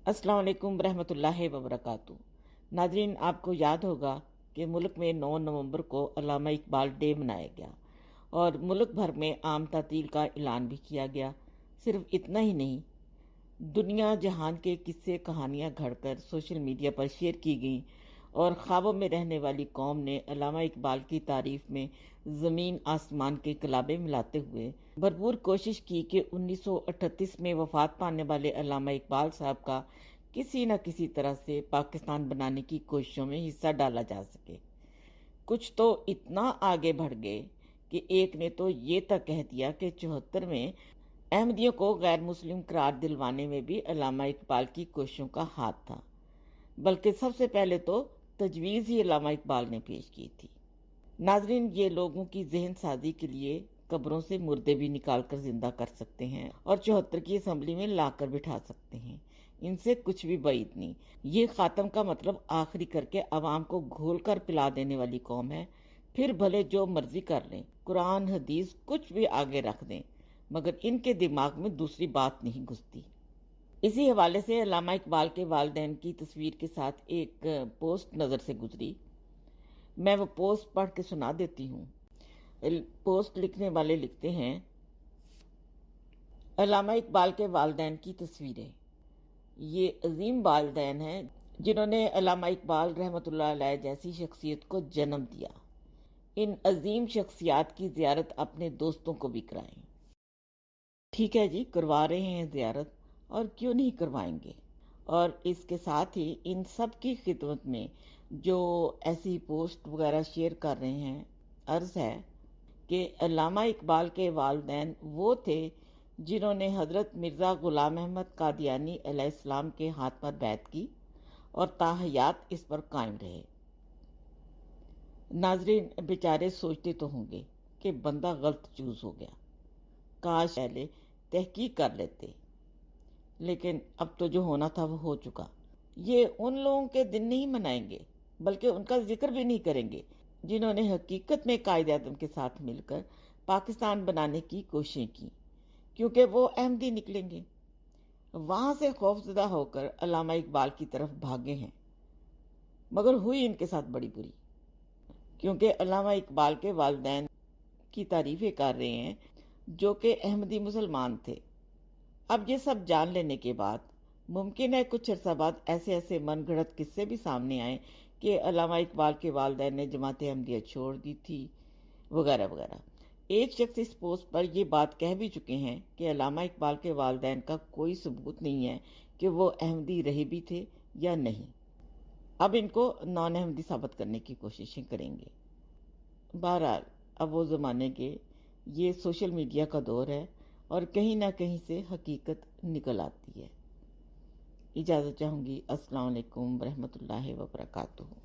अस्सलाम वालेकुम रहमतुल्लाहि व बरकातुहू। नाज़रीन, आपको याद होगा कि मुल्क में 9 नवंबर को अल्लामा इकबाल डे मनाया गया और मुल्क भर में आम तातील का ऐलान भी किया गया। सिर्फ इतना ही नहीं, दुनिया जहान के किस्से कहानियां घड़कर सोशल मीडिया पर शेयर की गईं और ख्वाबों में रहने वाली कौम ने अल्लामा इकबाल की तारीफ में ज़मीन आसमान के कलाबे मिलाते हुए भरपूर कोशिश की कि 1938 में वफात पाने वाले अल्लामा इकबाल साहब का किसी न किसी तरह से पाकिस्तान बनाने की कोशिशों में हिस्सा डाला जा सके। कुछ तो इतना आगे बढ़ गए कि एक ने तो ये तक कह दिया कि 74 में अहमदियों को गैर मुस्लिम करार दिलवाने में भी अल्लामा इकबाल की कोशिशों का हाथ था। बल्कि सबसे पहले तो तजवीज़ ही अल्लामा इकबाल ने पेश की थी। नाजरीन, ये लोगों की जहन साजी के लिए कब्रों से मुर्दे भी निकाल कर जिंदा कर सकते हैं और 74 की असम्बली में लाकर बिठा सकते हैं। इनसे कुछ भी बैद नहीं। ये खात्म का मतलब आखिरी करके अवाम को घोल कर पिला देने वाली कौम है। फिर भले जो मर्जी कर लें, कुरान हदीस कुछ भी आगे रख दें, मगर इनके दिमाग में दूसरी बात नहीं घुसती। इसी हवाले से अल्लामा इकबाल के वालिदैन की तस्वीर के साथ एक पोस्ट नज़र से गुजरी। मैं वो पोस्ट पढ़ के सुना देती हूँ। पोस्ट लिखने वाले लिखते हैं, अल्लामा इकबाल के वालिदैन की तस्वीरें। ये अजीम वालिदैन हैं जिन्होंने अल्लामा इकबाल रहमतुल्लाह अलैह जैसी शख्सियत को जन्म दिया। इन अजीम शख्सियात की ज़ियारत अपने दोस्तों को भी कराएं। ठीक है जी, करवा रहे हैं ज़ियारत, और क्यों नहीं करवाएंगे। और इसके साथ ही इन सब की खिदमत में जो ऐसी पोस्ट वगैरह शेयर कर रहे हैं, अर्ज़ है कि अल्लामा इकबाल के वालिदैन वो थे जिन्होंने हज़रत मिर्ज़ा ग़ुलाम अहमद कादियानी अलैहिस्सलाम के हाथ पर बैत की और ताहयात इस पर कायम रहे। नाजरीन, बेचारे सोचते तो होंगे कि बंदा गलत चूज़ हो गया, काश पहले तहकीक कर लेते, लेकिन अब तो जो होना था वो हो चुका। ये उन लोगों के दिन नहीं मनाएंगे, बल्कि उनका जिक्र भी नहीं करेंगे जिन्होंने हकीकत में कायद-ए-आज़म के साथ मिलकर पाकिस्तान बनाने की कोशिशें की, क्योंकि वो अहमदी निकलेंगे। वहां से खौफजदा होकर अल्लामा इकबाल की तरफ भागे हैं, मगर हुई इनके साथ बड़ी बुरी, क्योंकि अल्लामा इकबाल के वालिदैन की तारीफें कर रहे हैं जो कि अहमदी मुसलमान थे। अब ये सब जान लेने के बाद मुमकिन है कुछ अर्सा बाद ऐसे ऐसे मनगढ़ंत किस्से भी सामने आए कि अल्लामा इकबाल के वालिदैन ने जमात अहमदिया छोड़ दी थी, वगैरह वगैरह। एक शख्स इस पोस्ट पर यह बात कह भी चुके हैं कि अल्लामा इकबाल के वालिदैन का कोई सबूत नहीं है कि वो अहमदी रहे भी थे या नहीं। अब इनको नॉन अहमदी साबित करने की कोशिशें करेंगे। बहरहाल, अब वो ज़माने के ये सोशल मीडिया का दौर है और कहीं ना कहीं से हकीकत निकल आती है। इजाज़त चाहूँगी। अस्सलाम वालेकुम रहमतुल्लाहि व बरकातुहू।